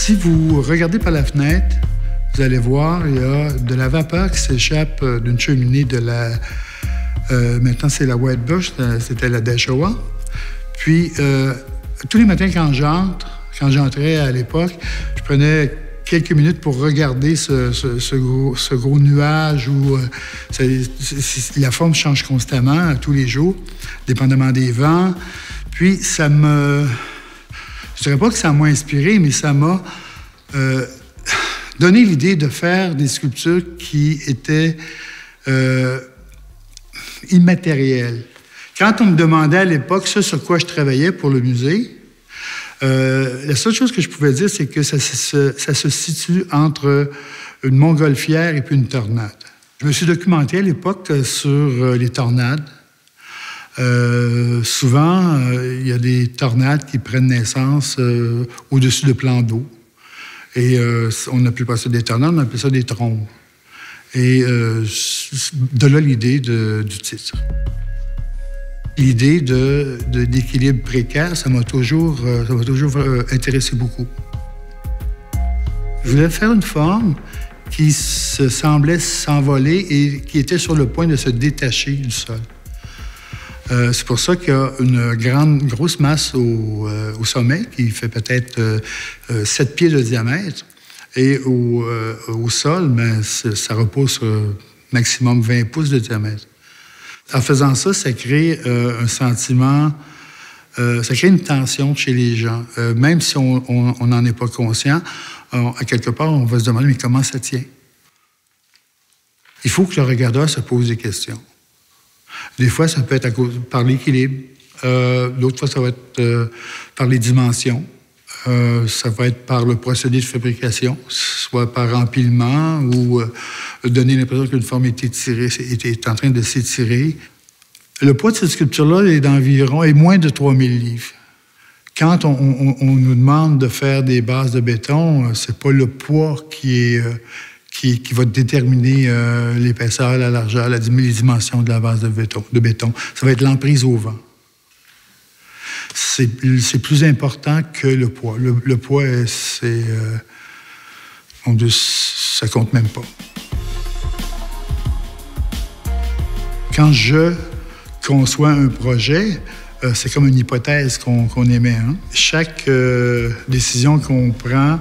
Si vous regardez par la fenêtre, vous allez voir, il y a de la vapeur qui s'échappe d'une cheminée de la... maintenant, c'est la White Bush, c'était la Dachauer. Puis, tous les matins, quand j'entrais à l'époque, je prenais quelques minutes pour regarder ce gros nuage où la forme change constamment, tous les jours, dépendamment des vents. Puis, ça me... Je dirais pas que ça m'a inspiré, mais ça m'a donné l'idée de faire des sculptures qui étaient immatérielles. Quand on me demandait à l'époque ce sur quoi je travaillais pour le musée, la seule chose que je pouvais dire, c'est que ça se situe entre une montgolfière et puis une tornade. Je me suis documenté à l'époque sur les tornades. Souvent, il y a des tornades qui prennent naissance au-dessus de plans d'eau. Et on n'appelle pas ça des tornades, on appelle ça des trombes. Et de là l'idée du titre. L'idée d'équilibre précaire, ça m'a toujours intéressé beaucoup. Je voulais faire une forme qui semblait s'envoler et qui était sur le point de se détacher du sol. C'est pour ça qu'il y a une grosse masse au sommet qui fait peut-être 7 pieds de diamètre. Et au sol, ben, ça repose sur maximum 20 pouces de diamètre. En faisant ça, ça crée un sentiment, ça crée une tension chez les gens. Même si on n'en est pas conscient, à quelque part, on va se demander, mais comment ça tient? Il faut que le regardeur se pose des questions. Des fois, ça peut être par l'équilibre. D'autres fois, ça va être par les dimensions. Ça va être par le procédé de fabrication, soit par empilement ou donner l'impression qu'une forme est en train de s'étirer. Le poids de cette sculpture-là est moins de 3000 livres. Quand on nous demande de faire des bases de béton, c'est pas le poids qui va déterminer l'épaisseur, la largeur, les dimensions de la base de béton. Ça va être l'emprise au vent. C'est plus important que le poids. Le poids, ça compte même pas. Quand je conçois un projet, c'est comme une hypothèse qu'on émet. Hein? Chaque décision qu'on prend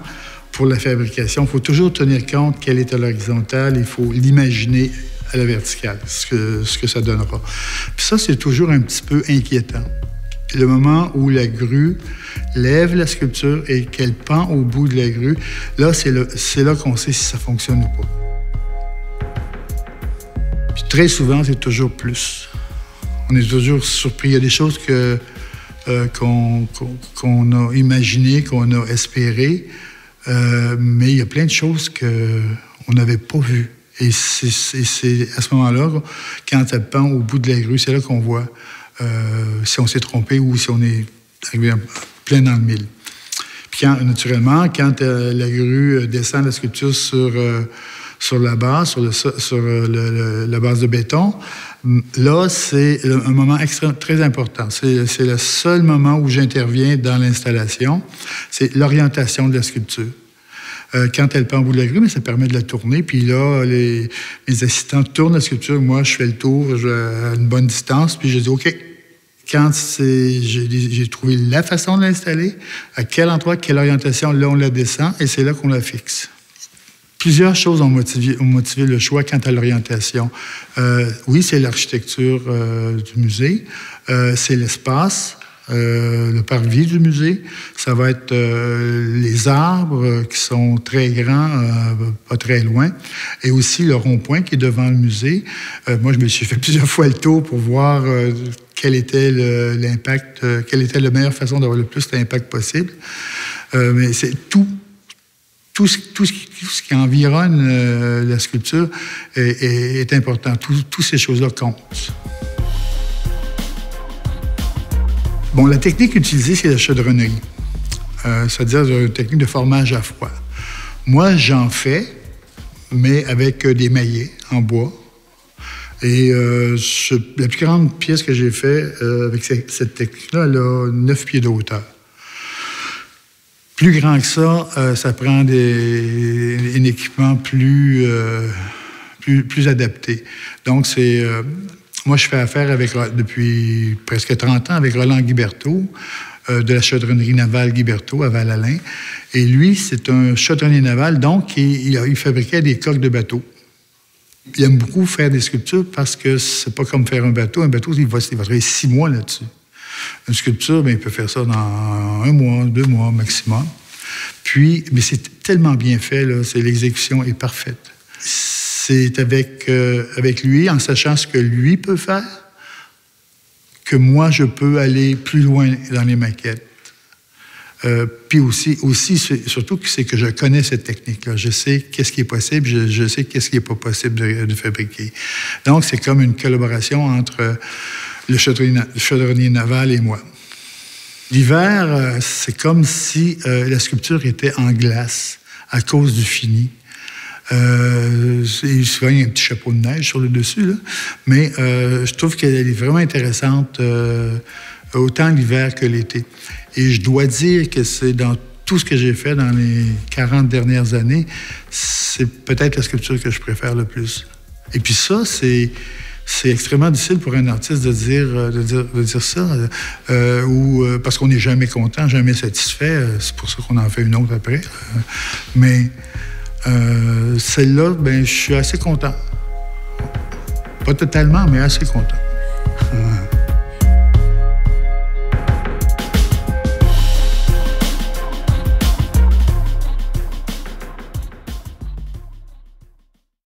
pour la fabrication, il faut toujours tenir compte qu'elle est à l'horizontale, il faut l'imaginer à la verticale, ce que ça donnera. Puis ça, c'est toujours un petit peu inquiétant. Le moment où la grue lève la sculpture et qu'elle pend au bout de la grue, là, c'est là qu'on sait si ça fonctionne ou pas. Puis très souvent, c'est toujours plus. On est toujours surpris. Il y a des choses qu'on a imaginées, qu'on a espérées, mais il y a plein de choses qu'on n'avait pas vues. Et c'est à ce moment-là, quand elle pend au bout de la grue, c'est là qu'on voit si on s'est trompé ou si on est arrivé plein dans le mille. Puis naturellement, quand la grue descend la sculpture sur la base, sur la base de béton, là, c'est un moment très important. C'est le seul moment où j'interviens dans l'installation. C'est l'orientation de la sculpture. Quand elle pend au bout de la grue, mais ça permet de la tourner. Puis là, mes assistants tournent la sculpture. Moi, je fais le tour à une bonne distance. Puis je dis, OK, quand j'ai trouvé la façon de l'installer, à quel endroit, quelle orientation, là, on la descend et c'est là qu'on la fixe. Plusieurs choses ont motivé le choix quant à l'orientation. Oui, c'est l'architecture du musée. C'est l'espace. Le parvis du musée, ça va être les arbres qui sont très grands, pas très loin, et aussi le rond-point qui est devant le musée. Moi, je me suis fait plusieurs fois le tour pour voir quel était l'impact, quelle était la meilleure façon d'avoir le plus d'impact possible. Mais c'est tout ce qui environne la sculpture est important. Toutes ces choses-là comptent. Bon, la technique utilisée, c'est la chaudronnerie, c'est-à-dire une technique de formage à froid. Moi, j'en fais, mais avec des maillets en bois. Et la plus grande pièce que j'ai faite avec cette technique-là, elle a 9 pieds de hauteur. Plus grand que ça, ça prend un équipement plus adapté. Donc, moi, je fais affaire depuis presque 30 ans avec Roland Guiberteau, de la chaudronnerie navale Guiberteau à Val-Alain. Et lui, c'est un chaudronnier naval, donc il fabriquait des coques de bateaux. Il aime beaucoup faire des sculptures parce que c'est pas comme faire un bateau. Un bateau, il va travailler 6 mois là-dessus. Une sculpture, bien, il peut faire ça dans 1 mois, 2 mois maximum. Puis, mais c'est tellement bien fait, là, l'exécution est parfaite. C'est avec lui, en sachant ce que lui peut faire, que moi, je peux aller plus loin dans les maquettes. Puis aussi, surtout, c'est que je connais cette technique-là. Je sais qu'est-ce qui est possible, je sais qu'est-ce qui n'est pas possible de fabriquer. Donc, c'est comme une collaboration entre le chaudronnier naval et moi. L'hiver, c'est comme si la sculpture était en glace à cause du fini. Souvent, il y a un petit chapeau de neige sur le dessus, là. Mais je trouve qu'elle est vraiment intéressante autant l'hiver que l'été. Et je dois dire que c'est dans tout ce que j'ai fait dans les 40 dernières années, c'est peut-être la sculpture que je préfère le plus. Et puis ça, c'est extrêmement difficile pour un artiste de dire ça, parce qu'on n'est jamais content, jamais satisfait. C'est pour ça qu'on en fait une autre après. Mais celle-là, ben, je suis assez content. Pas totalement, mais assez content.